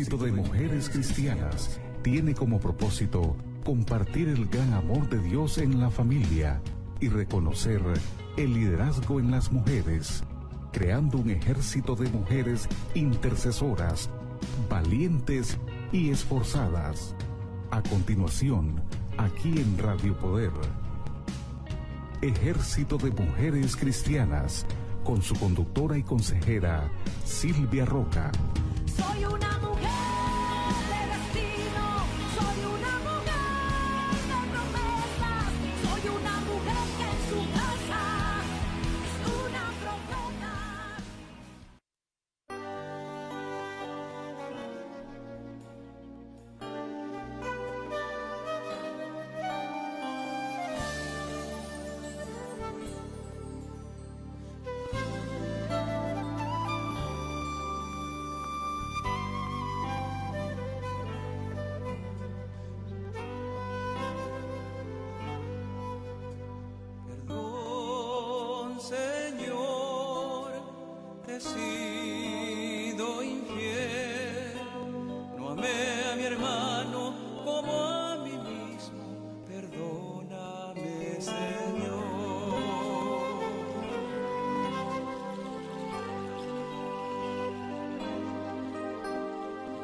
Ejército de Mujeres Cristianas tiene como propósito compartir el gran amor de Dios en la familia y reconocer el liderazgo en las mujeres, creando un ejército de mujeres intercesoras, valientes y esforzadas. A continuación, aquí en Radio Poder, Ejército de Mujeres Cristianas, con su conductora y consejera, Silvia Roca. Soy una mujer de destino, soy una mujer de promesas, soy una mujer que en su casa es una profeta. Señor, te he sido infiel, no amé a mi hermano como a mí mismo, perdóname, Señor.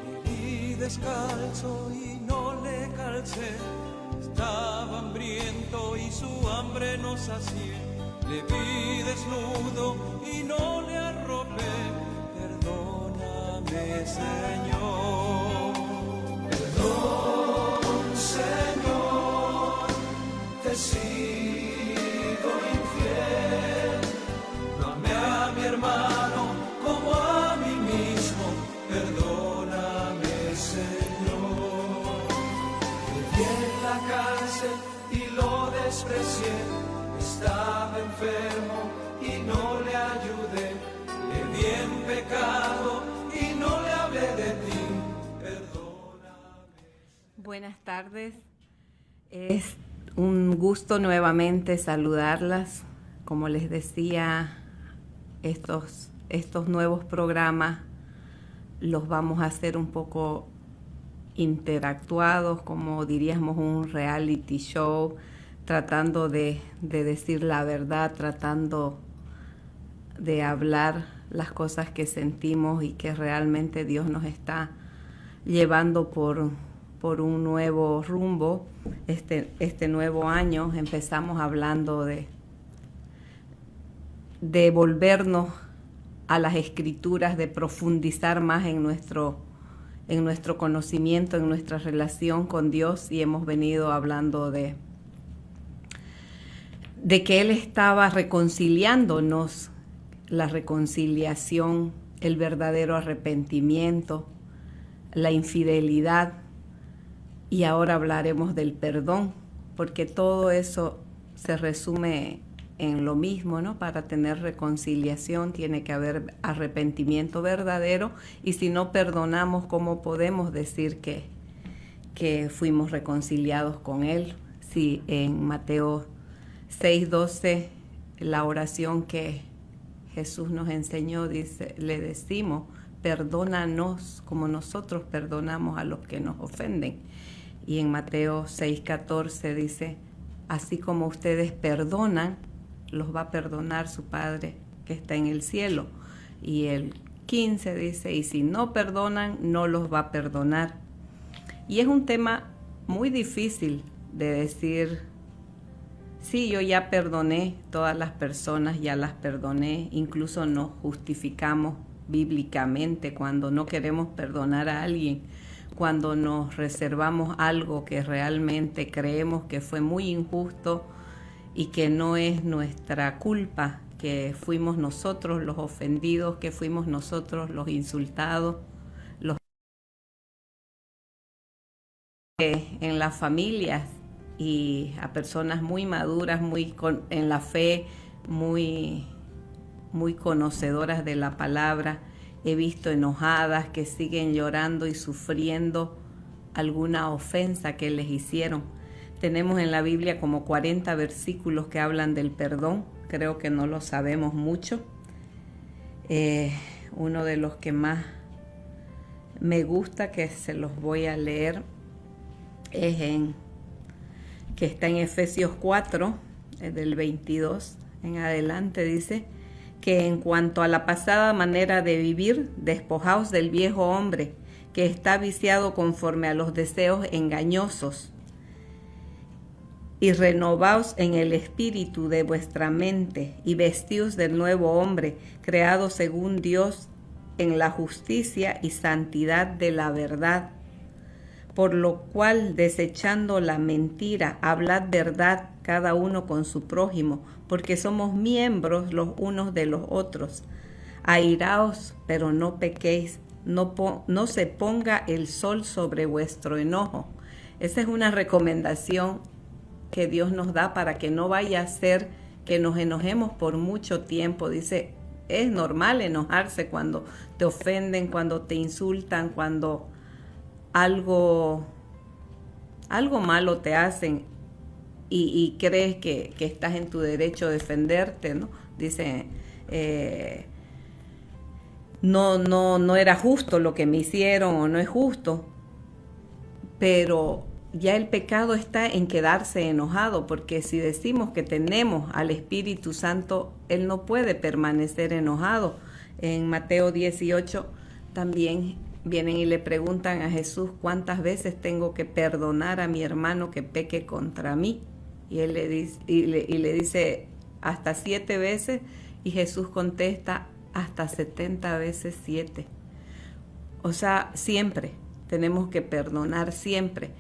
Le vi descalzo y no le calcé, estaba hambriento y su hambre no sacié. Le vi desnudo y no le arropé, perdóname, Señor. Perdón, Señor, te he sido infiel. No amé a mi hermano como a mí mismo, perdóname, Señor. Me vi en la cárcel y lo desprecié. Estaba enfermo y no le ayudé, le vi en pecado y no le hablé de ti, perdóname. Buenas tardes, es un gusto nuevamente saludarlas. Como les decía, estos nuevos programas los vamos a hacer un poco interactuados, como diríamos un reality show, tratando de decir la verdad, tratando de hablar las cosas que sentimos y que realmente Dios nos está llevando por un nuevo rumbo. Este nuevo año empezamos hablando de volvernos a las Escrituras, de profundizar más en nuestro conocimiento, en nuestra relación con Dios, y hemos venido hablando de que Él estaba reconciliándonos, la reconciliación, el verdadero arrepentimiento, la infidelidad, y ahora hablaremos del perdón, porque todo eso se resume en lo mismo, ¿no? Para tener reconciliación tiene que haber arrepentimiento verdadero, y si no perdonamos, ¿cómo podemos decir que fuimos reconciliados con Él? Si en Mateo 6:12, la oración que Jesús nos enseñó, dice, le decimos, perdónanos como nosotros perdonamos a los que nos ofenden. Y en Mateo 6:14 dice, así como ustedes perdonan, los va a perdonar su Padre que está en el cielo. Y el 15 dice, y si no perdonan, no los va a perdonar. Y es un tema muy difícil de decir, sí, yo ya perdoné, todas las personas ya las perdoné. Incluso nos justificamos bíblicamente cuando no queremos perdonar a alguien, cuando nos reservamos algo que realmente creemos que fue muy injusto y que no es nuestra culpa, que fuimos nosotros los ofendidos, que fuimos nosotros los insultados, los en las familias y a personas muy maduras, en la fe, muy conocedoras de la palabra. He visto enojadas que siguen llorando y sufriendo alguna ofensa que les hicieron. Tenemos en la Biblia como 40 versículos que hablan del perdón. Creo que no lo sabemos mucho. Uno de los que más me gusta, que se los voy a leer, que está en Efesios 4, del 22 en adelante. Dice que en cuanto a la pasada manera de vivir, despojaos del viejo hombre, que está viciado conforme a los deseos engañosos, y renovaos en el espíritu de vuestra mente, y vestíos del nuevo hombre, creado según Dios en la justicia y santidad de la verdad. Por lo cual, desechando la mentira, hablad verdad cada uno con su prójimo, porque somos miembros los unos de los otros. Airaos, pero no pequéis, no se ponga el sol sobre vuestro enojo. Esa es una recomendación que Dios nos da para que no vaya a ser que nos enojemos por mucho tiempo. Dice, es normal enojarse cuando te ofenden, cuando te insultan, cuando algo malo te hacen y crees que estás en tu derecho a defenderte, ¿no? Dice, no era justo lo que me hicieron, o no es justo, pero ya el pecado está en quedarse enojado, porque si decimos que tenemos al Espíritu Santo, Él no puede permanecer enojado. En Mateo 18 también vienen y le preguntan a Jesús, ¿cuántas veces tengo que perdonar a mi hermano que peque contra mí? Y él le dice, hasta 7 veces, y Jesús contesta, hasta 70 veces 7. O sea, siempre tenemos que perdonar, siempre.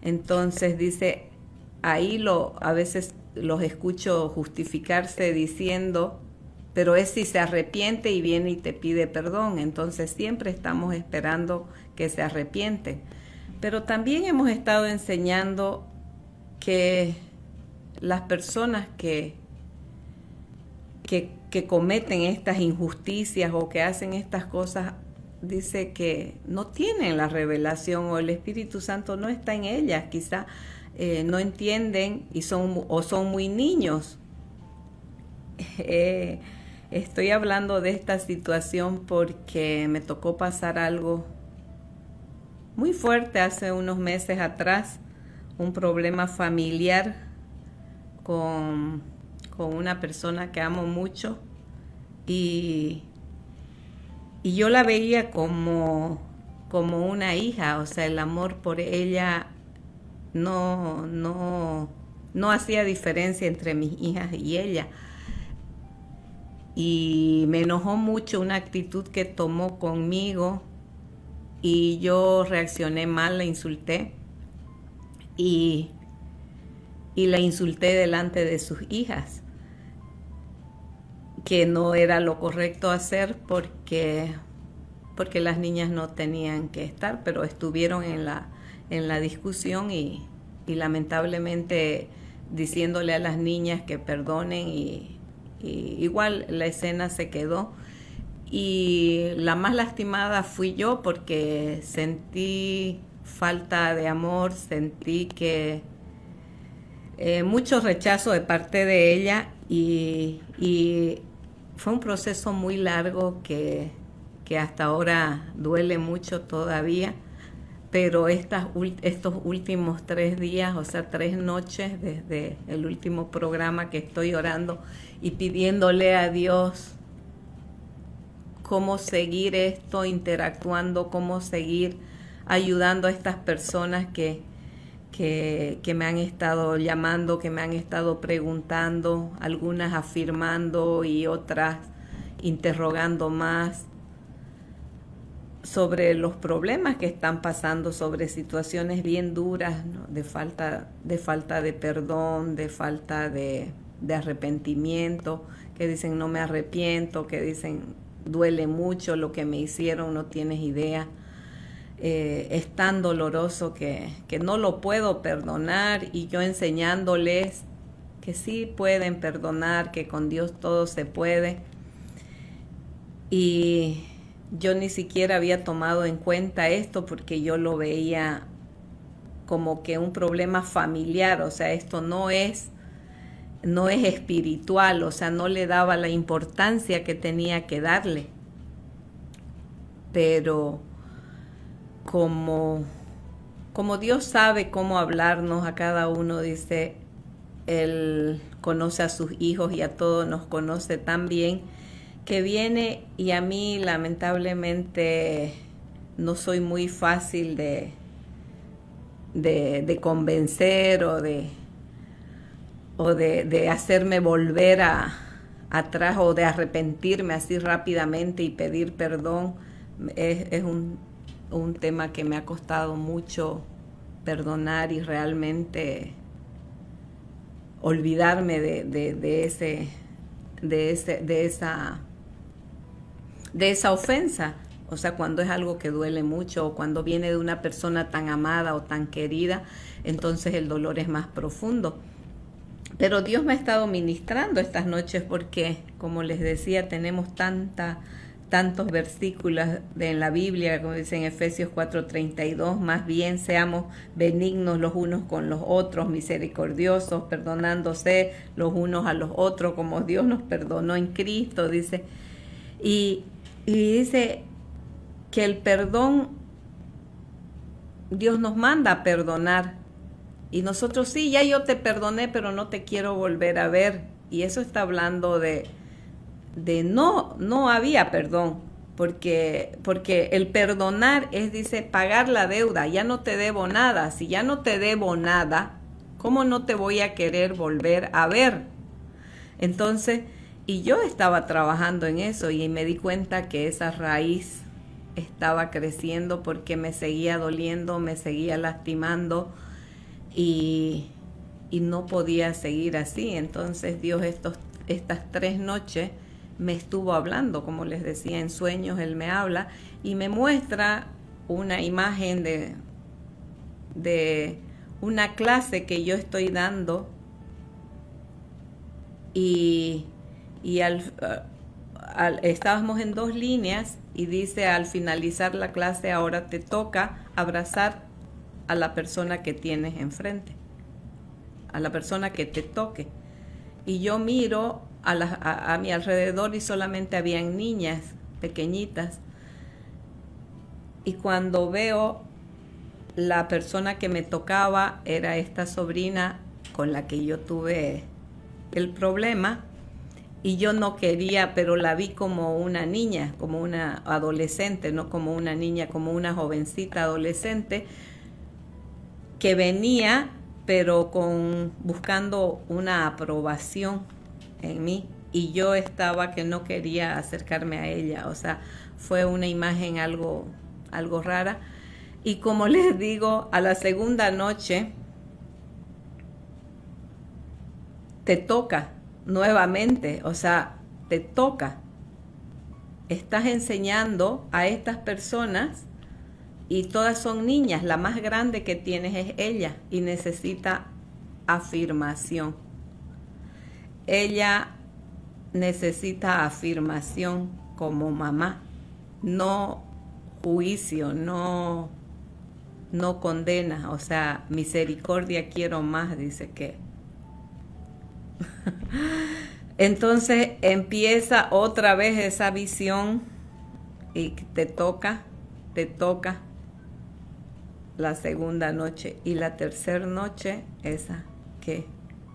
Entonces dice, ahí a veces los escucho justificarse diciendo, pero es si se arrepiente y viene y te pide perdón. Entonces siempre estamos esperando que se arrepiente. Pero también hemos estado enseñando que las personas que cometen estas injusticias o que hacen estas cosas, dice que no tienen la revelación, o el Espíritu Santo no está en ellas. Quizá no entienden son muy niños. Estoy hablando de esta situación porque me tocó pasar algo muy fuerte hace unos meses atrás, un problema familiar con una persona que amo mucho, y yo la veía como una hija. O sea, el amor por ella no hacía diferencia entre mis hijas y ella. Y me enojó mucho una actitud que tomó conmigo, y yo reaccioné mal, la insulté, y la insulté delante de sus hijas, que no era lo correcto hacer porque las niñas no tenían que estar, pero estuvieron en la discusión y lamentablemente diciéndole a las niñas que perdonen, y igual la escena se quedó, y la más lastimada fui yo porque sentí falta de amor, sentí que mucho rechazo de parte de ella, y fue un proceso muy largo que hasta ahora duele mucho todavía, pero estos últimos 3 días, o sea, 3 noches desde el último programa, que estoy orando y pidiéndole a Dios cómo seguir esto, interactuando, cómo seguir ayudando a estas personas que me han estado llamando, que me han estado preguntando, algunas afirmando y otras interrogando más sobre los problemas que están pasando, sobre situaciones bien duras, ¿no? de falta de perdón, de falta de arrepentimiento, que dicen no me arrepiento, que dicen duele mucho lo que me hicieron, no tienes idea. Es tan doloroso que no lo puedo perdonar, y yo enseñándoles que sí pueden perdonar, que con Dios todo se puede. Y yo ni siquiera había tomado en cuenta esto porque yo lo veía como que un problema familiar, o sea, esto no es espiritual, o sea, no le daba la importancia que tenía que darle. Pero como Dios sabe cómo hablarnos a cada uno, dice, Él conoce a sus hijos y a todos nos conoce tan bien, que viene, y a mí lamentablemente no soy muy fácil de convencer o de hacerme volver atrás o de arrepentirme así rápidamente y pedir perdón. Es un tema que me ha costado mucho perdonar y realmente olvidarme de esa ofensa. O sea, cuando es algo que duele mucho o cuando viene de una persona tan amada o tan querida, entonces el dolor es más profundo. Pero Dios me ha estado ministrando estas noches porque, como les decía, tenemos tantos versículos en la Biblia, como dice en Efesios 4:32, más bien seamos benignos los unos con los otros, misericordiosos, perdonándose los unos a los otros, como Dios nos perdonó en Cristo, dice. Y dice que el perdón, Dios nos manda a perdonar. Y nosotros sí, ya yo te perdoné, pero no te quiero volver a ver. Y eso está hablando de no había perdón, porque el perdonar es, dice, pagar la deuda. Ya no te debo nada. Si ya no te debo nada, ¿cómo no te voy a querer volver a ver? Entonces, y yo estaba trabajando en eso y me di cuenta que esa raíz estaba creciendo porque me seguía doliendo, me seguía lastimando y no podía seguir así. Entonces Dios estas 3 noches me estuvo hablando, como les decía, en sueños Él me habla y me muestra una imagen de una clase que yo estoy dando y estábamos en 2 líneas y dice, al finalizar la clase ahora te toca abrazar a la persona que tienes enfrente, a la persona que te toque. Y yo miro a mi alrededor y solamente habían niñas pequeñitas. Y cuando veo la persona que me tocaba, era esta sobrina con la que yo tuve el problema. Y yo no quería, pero la vi como una niña, como una adolescente, no como una niña, como una jovencita adolescente que venía, pero buscando una aprobación en mí. Y yo estaba que no quería acercarme a ella. O sea, fue una imagen algo rara. Y como les digo, a la segunda noche te toca nuevamente, o sea, te toca. Estás enseñando a estas personas y todas son niñas. La más grande que tienes es ella y necesita afirmación. Ella necesita afirmación como mamá, no juicio, no condena, o sea, misericordia quiero más, dice que. Entonces empieza otra vez esa visión y te toca la segunda noche y la tercera noche esa que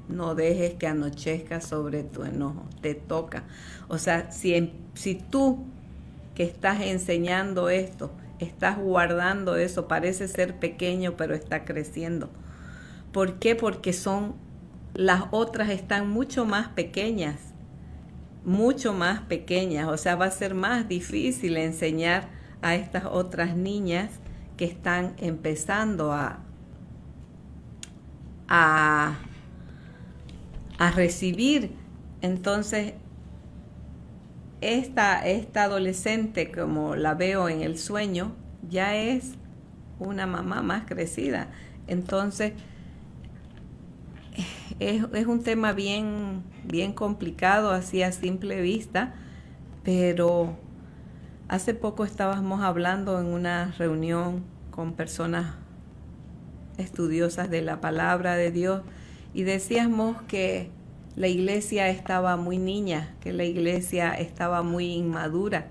no dejes que anochezca sobre tu enojo, te toca. O sea, si tú que estás enseñando esto, estás guardando eso, parece ser pequeño pero está creciendo. ¿Por qué? Porque las otras están mucho más pequeñas, o sea, va a ser más difícil enseñar a estas otras niñas que están empezando a recibir. Entonces, esta adolescente, como la veo en el sueño, ya es una mamá más crecida. Entonces, es un tema bien complicado así a simple vista, pero hace poco estábamos hablando en una reunión con personas estudiosas de la palabra de Dios y decíamos que la iglesia estaba muy niña, que la iglesia estaba muy inmadura.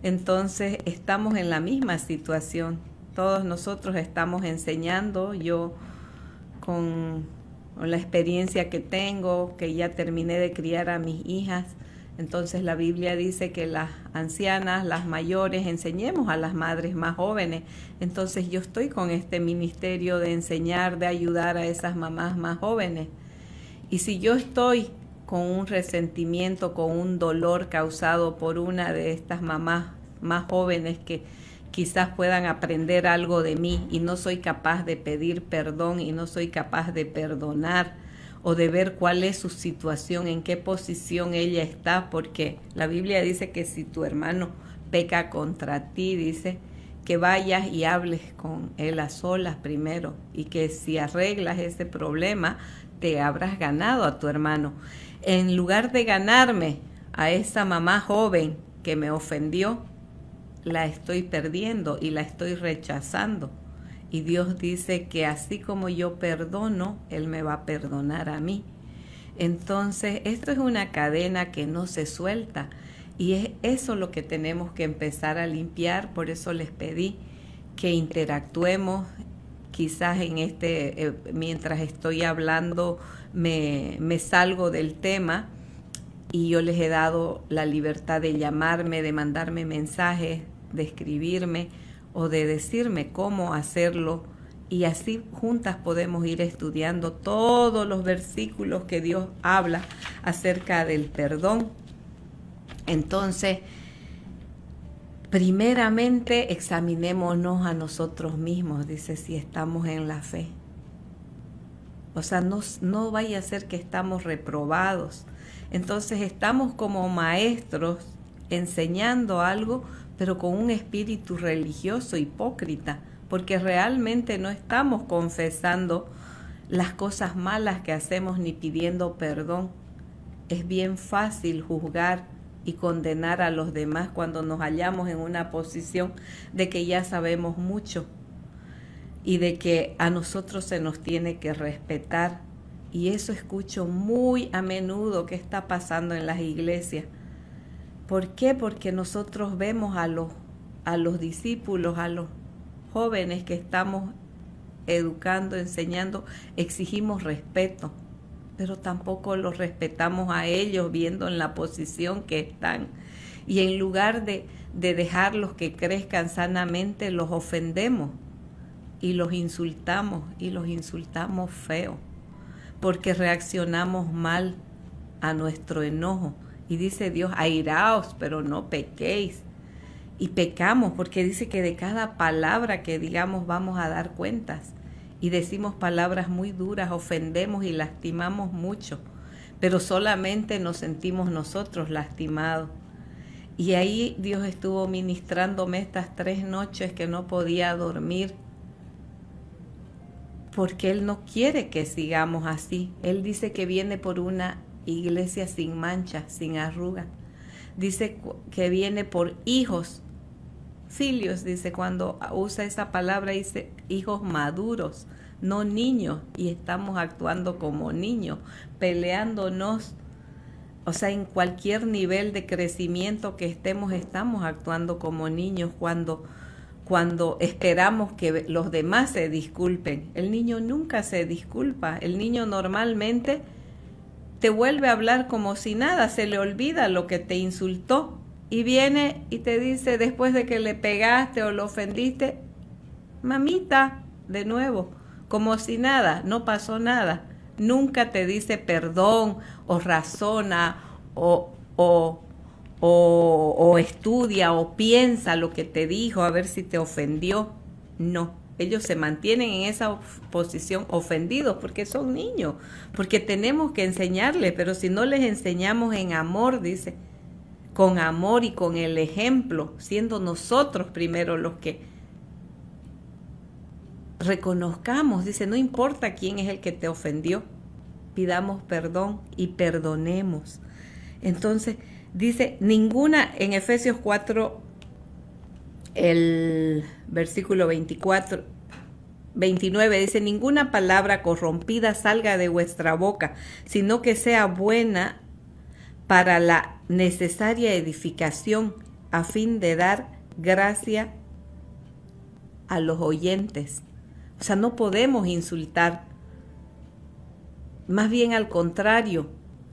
Entonces estamos en la misma situación. todos nosotros estamos enseñando. Yo con la experiencia que tengo, que ya terminé de criar a mis hijas, entonces la Biblia dice que las ancianas, las mayores, enseñemos a las madres más jóvenes. Entonces yo estoy con este ministerio de enseñar, de ayudar a esas mamás más jóvenes. Y si yo estoy con un resentimiento, con un dolor causado por una de estas mamás más jóvenes que quizás puedan aprender algo de mí y no soy capaz de pedir perdón y no soy capaz de perdonar o de ver cuál es su situación, en qué posición ella está, porque la Biblia dice que si tu hermano peca contra ti, dice que vayas y hables con él a solas primero y que si arreglas ese problema te habrás ganado a tu hermano. En lugar de ganarme a esa mamá joven que me ofendió, la estoy perdiendo y la estoy rechazando. Y Dios dice que así como yo perdono, Él me va a perdonar a mí. Entonces, esto es una cadena que no se suelta. Y es eso lo que tenemos que empezar a limpiar. Por eso les pedí que interactuemos. Quizás en mientras estoy hablando, me salgo del tema. Y yo les he dado la libertad de llamarme, de mandarme mensajes, de escribirme o de decirme cómo hacerlo. Y así juntas podemos ir estudiando todos los versículos que Dios habla acerca del perdón. Entonces, primeramente examinémonos a nosotros mismos, dice, si estamos en la fe. O sea, no vaya a ser que estamos reprobados. Entonces estamos como maestros enseñando algo, pero con un espíritu religioso hipócrita, porque realmente no estamos confesando las cosas malas que hacemos ni pidiendo perdón. Es bien fácil juzgar y condenar a los demás cuando nos hallamos en una posición de que ya sabemos mucho y de que a nosotros se nos tiene que respetar. Y eso escucho muy a menudo que está pasando en las iglesias. ¿Por qué? Porque nosotros vemos a los discípulos, a los jóvenes que estamos educando, enseñando, exigimos respeto, pero tampoco los respetamos a ellos viendo en la posición que están. Y en lugar de dejarlos que crezcan sanamente, los ofendemos y los insultamos feo, porque reaccionamos mal a nuestro enojo. Y dice Dios, airaos, pero no pequéis. Y pecamos porque dice que de cada palabra que digamos vamos a dar cuentas. Y decimos palabras muy duras, ofendemos y lastimamos mucho. Pero solamente nos sentimos nosotros lastimados. Y ahí Dios estuvo ministrándome estas 3 noches que no podía dormir. Porque Él no quiere que sigamos así. Él dice que viene por una iglesia sin mancha, sin arruga. Dice que viene por hijos, filios, dice, cuando usa esa palabra dice hijos maduros, no niños, y estamos actuando como niños, peleándonos. O sea, en cualquier nivel de crecimiento que estamos actuando como niños cuando esperamos que los demás se disculpen. El niño nunca se disculpa. El niño normalmente te vuelve a hablar como si nada, se le olvida lo que te insultó y viene y te dice después de que le pegaste o lo ofendiste, mamita, de nuevo, como si nada, no pasó nada. Nunca te dice perdón o razona o estudia o piensa lo que te dijo a ver si te ofendió. No. Ellos se mantienen en esa posición ofendidos porque son niños, porque tenemos que enseñarles, pero si no les enseñamos en amor, dice, con amor y con el ejemplo, siendo nosotros primero los que reconozcamos, dice, no importa quién es el que te ofendió, pidamos perdón y perdonemos. Entonces, dice, ninguna, en Efesios 4, el versículo 29 dice, ninguna palabra corrompida salga de vuestra boca, sino que sea buena para la necesaria edificación, a fin de dar gracia a los oyentes. O sea, no podemos insultar. Más bien al contrario,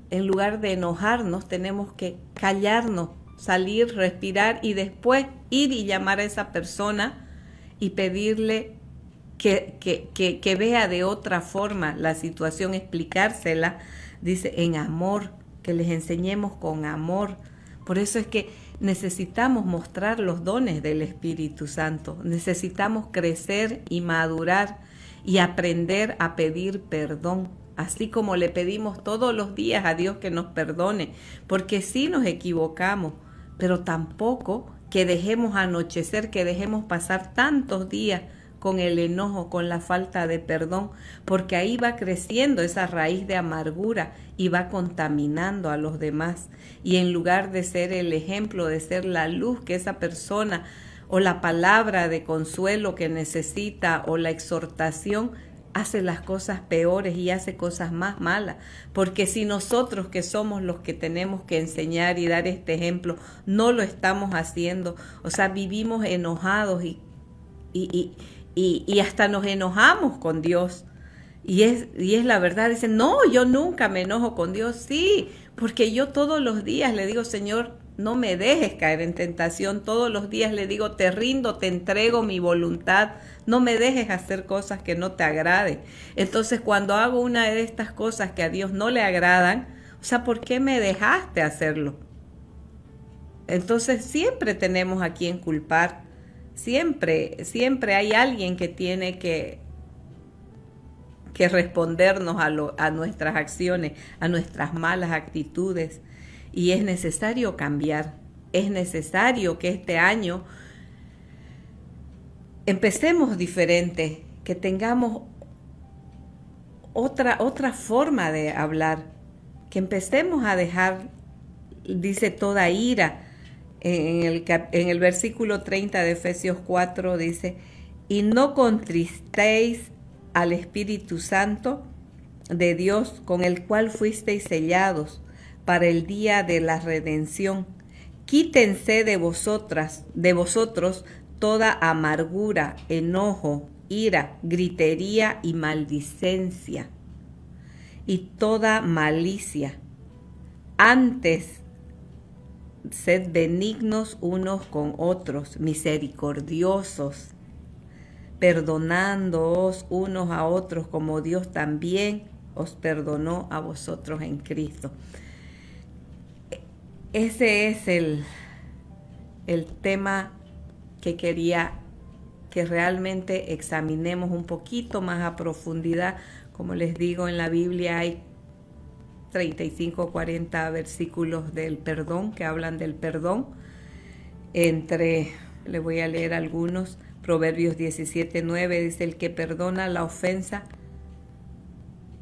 en lugar de enojarnos, tenemos que callarnos, salir, respirar y después ir y llamar a esa persona y pedirle que vea de otra forma la situación, explicársela, dice, en amor, que les enseñemos con amor. Por eso es que necesitamos mostrar los dones del Espíritu Santo, necesitamos crecer y madurar y aprender a pedir perdón, así como le pedimos todos los días a Dios que nos perdone, porque sí nos equivocamos, pero tampoco que dejemos anochecer, que dejemos pasar tantos días con el enojo, con la falta de perdón, porque ahí va creciendo esa raíz de amargura y va contaminando a los demás. Y en lugar de ser el ejemplo, de ser la luz que esa persona o la palabra de consuelo que necesita o la exhortación, hace las cosas peores y hace cosas más malas. Porque si nosotros, que somos los que tenemos que enseñar y dar este ejemplo, no lo estamos haciendo, o sea, vivimos enojados y hasta nos enojamos con Dios. Y es la verdad, dicen, no, yo nunca me enojo con Dios. Sí, porque yo todos los días le digo, Señor, no me dejes caer en tentación. Todos los días le digo, te rindo, te entrego mi voluntad. No me dejes hacer cosas que no te agraden. Entonces, cuando hago una de estas cosas que a Dios no le agradan, o sea, ¿por qué me dejaste hacerlo? Entonces, siempre tenemos a quien culpar. Siempre hay alguien que tiene que respondernos a nuestras acciones, a nuestras malas actitudes. Y es necesario cambiar. Es necesario que este año empecemos diferente, que tengamos otra forma de hablar, que empecemos a dejar, dice, toda ira. En el versículo 30 de Efesios 4 dice, y no contristéis al Espíritu Santo de Dios, con el cual fuisteis sellados para el día de la redención. Quítense de vosotros toda amargura, enojo, ira, gritería y maldicencia, y toda malicia. Antes, sed benignos unos con otros, misericordiosos, perdonándoos unos a otros como Dios también os perdonó a vosotros en Cristo. Ese es el tema que quería que realmente examinemos un poquito más a profundidad. Como les digo, en la Biblia hay 35 o 40 versículos del perdón, que hablan del perdón. Le voy a leer algunos. Proverbios 17:9 dice, el que perdona la ofensa,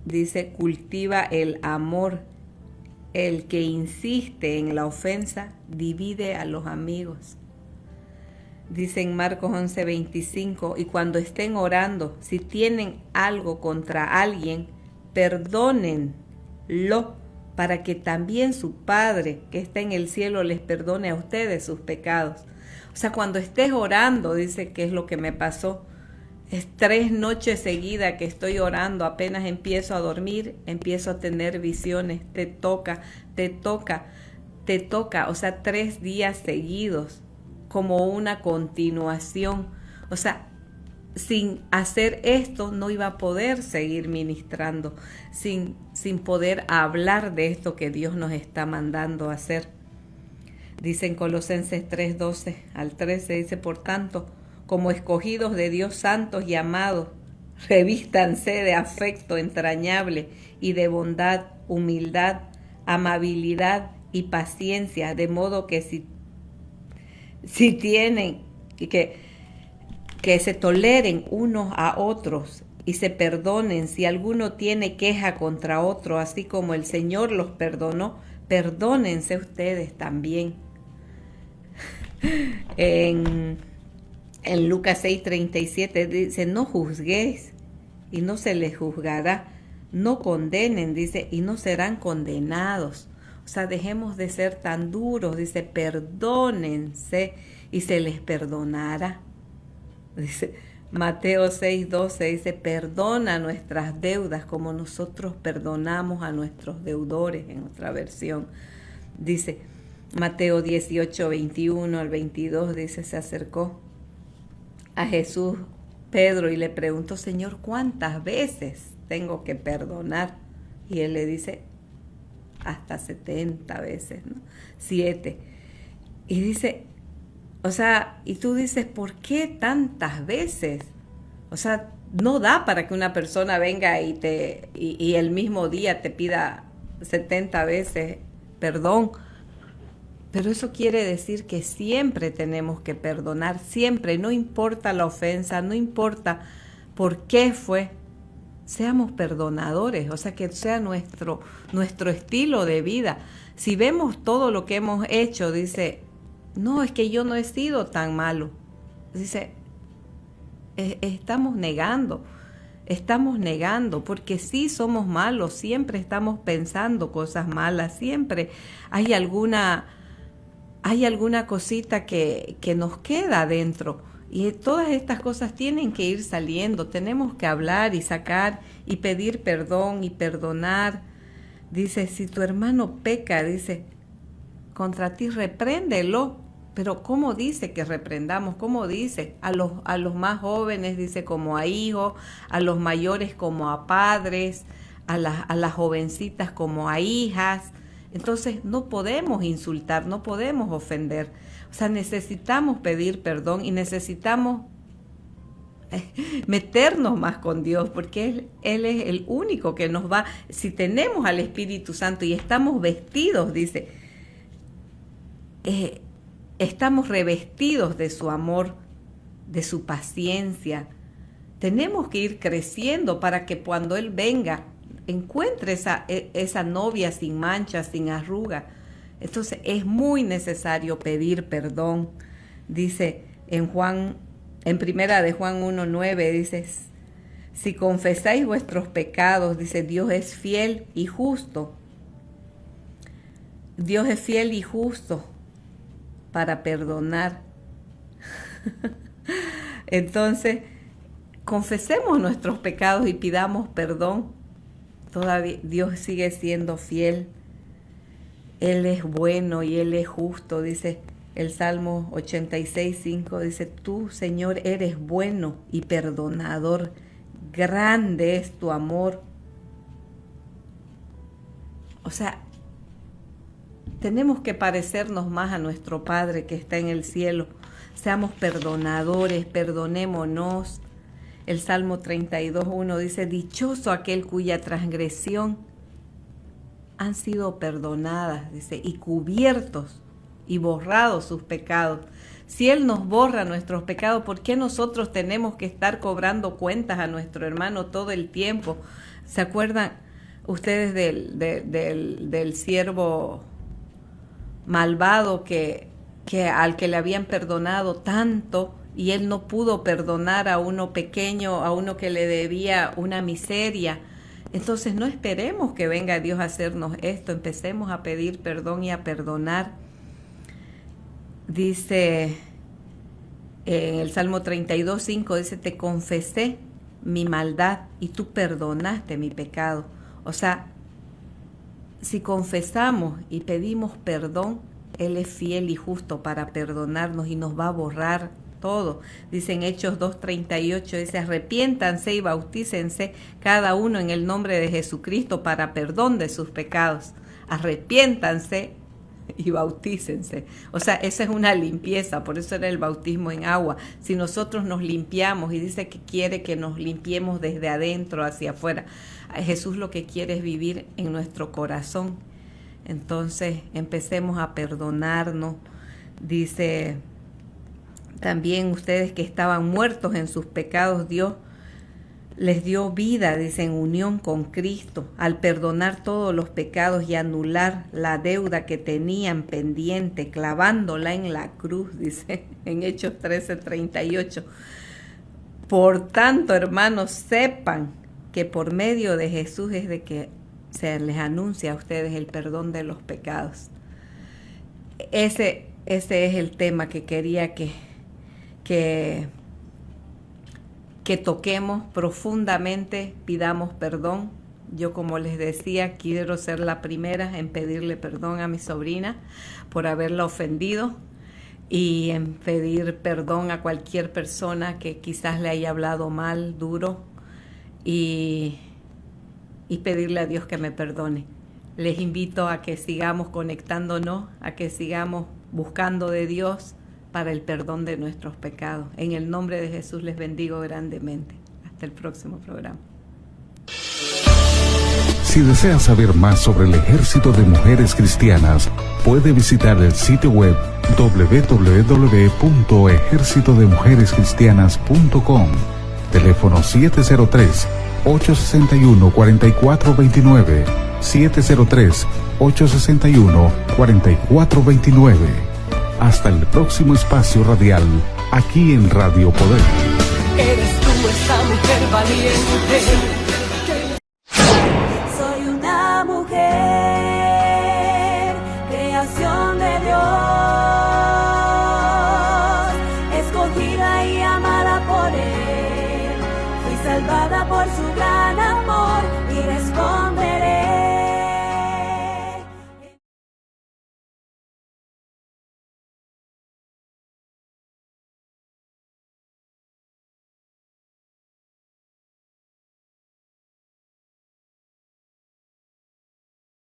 dice, cultiva el amor. El que insiste en la ofensa, divide a los amigos. Dice en Marcos 11:25, y cuando estén orando, si tienen algo contra alguien, perdónenlo, para que también su Padre que está en el cielo les perdone a ustedes sus pecados. O sea, cuando estés orando, dice, ¿qué es lo que me pasó? Es 3 noches seguidas que estoy orando, apenas empiezo a dormir, empiezo a tener visiones, te toca, o sea, 3 días seguidos, como una continuación. O sea, sin hacer esto no iba a poder seguir ministrando, sin poder hablar de esto que Dios nos está mandando a hacer. Dice en Colosenses 3:12 al 13, dice, por tanto, como escogidos de Dios santos y amados, revístanse de afecto entrañable y de bondad, humildad, amabilidad y paciencia, de modo que si tienen, que se toleren unos a otros y se perdonen si alguno tiene queja contra otro, así como el Señor los perdonó, perdónense ustedes también. En Lucas 6:37 dice, no juzguéis y no se les juzgará, no condenen, dice, y no serán condenados. O sea, dejemos de ser tan duros, dice, perdónense y se les perdonará. Dice Mateo 6:12, dice, perdona nuestras deudas como nosotros perdonamos a nuestros deudores, en otra versión. Dice Mateo 18:21 al 22, dice, se acercó a Jesús Pedro y le preguntó, Señor, ¿cuántas veces tengo que perdonar? Y él le dice, hasta 70 veces, ¿no? 7. Y dice, o sea, y tú dices, ¿por qué tantas veces? O sea, no da para que una persona venga y el mismo día te pida 70 veces perdón. Pero eso quiere decir que siempre tenemos que perdonar, siempre, no importa la ofensa, no importa por qué fue, seamos perdonadores, o sea, que sea nuestro estilo de vida. Si vemos todo lo que hemos hecho, dice, no, es que yo no he sido tan malo. Dice, estamos negando, porque sí somos malos, siempre estamos pensando cosas malas, siempre hay alguna cosita que nos queda adentro. Y todas estas cosas tienen que ir saliendo. Tenemos que hablar y sacar y pedir perdón y perdonar. Dice, si tu hermano peca, dice, contra ti, repréndelo. Pero ¿cómo dice que reprendamos? ¿Cómo dice? A los más jóvenes dice como a hijos, a los mayores como a padres, a las jovencitas como a hijas. Entonces no podemos insultar, no podemos ofender. O sea, necesitamos pedir perdón y necesitamos meternos más con Dios, porque Él es el único que nos va. Si tenemos al Espíritu Santo y estamos vestidos, dice, estamos revestidos de su amor, de su paciencia. Tenemos que ir creciendo para que cuando Él venga, encuentre esa novia sin mancha, sin arruga. Entonces es muy necesario pedir perdón. Dice en primera de Juan 1:9, dice, si confesáis vuestros pecados, dice, Dios es fiel y justo. Dios es fiel y justo para perdonar. Entonces, confesemos nuestros pecados y pidamos perdón. Todavía Dios sigue siendo fiel. Él es bueno y Él es justo, dice el Salmo 86:5, dice, tú, Señor, eres bueno y perdonador, grande es tu amor. O sea, tenemos que parecernos más a nuestro Padre que está en el cielo. Seamos perdonadores, perdonémonos. El Salmo 32:1 dice, dichoso aquel cuya transgresión han sido perdonadas, dice, y cubiertos y borrados sus pecados. Si Él nos borra nuestros pecados, ¿por qué nosotros tenemos que estar cobrando cuentas a nuestro hermano todo el tiempo? ¿Se acuerdan ustedes del siervo malvado que al que le habían perdonado tanto y él no pudo perdonar a uno pequeño, a uno que le debía una miseria? Entonces no esperemos que venga Dios a hacernos esto, empecemos a pedir perdón y a perdonar. Dice en el Salmo 32:5, dice, te confesé mi maldad y tú perdonaste mi pecado. O sea, si confesamos y pedimos perdón, Él es fiel y justo para perdonarnos y nos va a borrar todo. Dice en Hechos 2:38, dice, arrepiéntanse y bautícense cada uno en el nombre de Jesucristo para perdón de sus pecados. Arrepiéntanse y bautícense. O sea, esa es una limpieza, por eso era el bautismo en agua. Si nosotros nos limpiamos, y dice que quiere que nos limpiemos desde adentro hacia afuera, Jesús lo que quiere es vivir en nuestro corazón. Entonces empecemos a perdonarnos. Dice también, ustedes que estaban muertos en sus pecados, Dios les dio vida, dice, en unión con Cristo, al perdonar todos los pecados y anular la deuda que tenían pendiente, clavándola en la cruz, dice en Hechos 13:38. Por tanto, hermanos, sepan que por medio de Jesús es de que se les anuncia a ustedes el perdón de los pecados. Ese es el tema que quería que que toquemos profundamente, pidamos perdón. Yo, como les decía, quiero ser la primera en pedirle perdón a mi sobrina por haberla ofendido y en pedir perdón a cualquier persona que quizás le haya hablado mal, duro, y pedirle a Dios que me perdone. Les invito a que sigamos conectándonos, a que sigamos buscando de Dios para el perdón de nuestros pecados. En el nombre de Jesús les bendigo grandemente. Hasta el próximo programa. Si desea saber más sobre el Ejército de Mujeres Cristianas, puede visitar el sitio web www.ejercitodemujerescristianas.com. Teléfono 703-861-4429. 703-861-4429. Hasta el próximo espacio radial, aquí en Radio Poder. Eres tú esa mujer valiente. Soy una mujer, creación de Dios, escogida y amada por Él. Fui salvada por su gran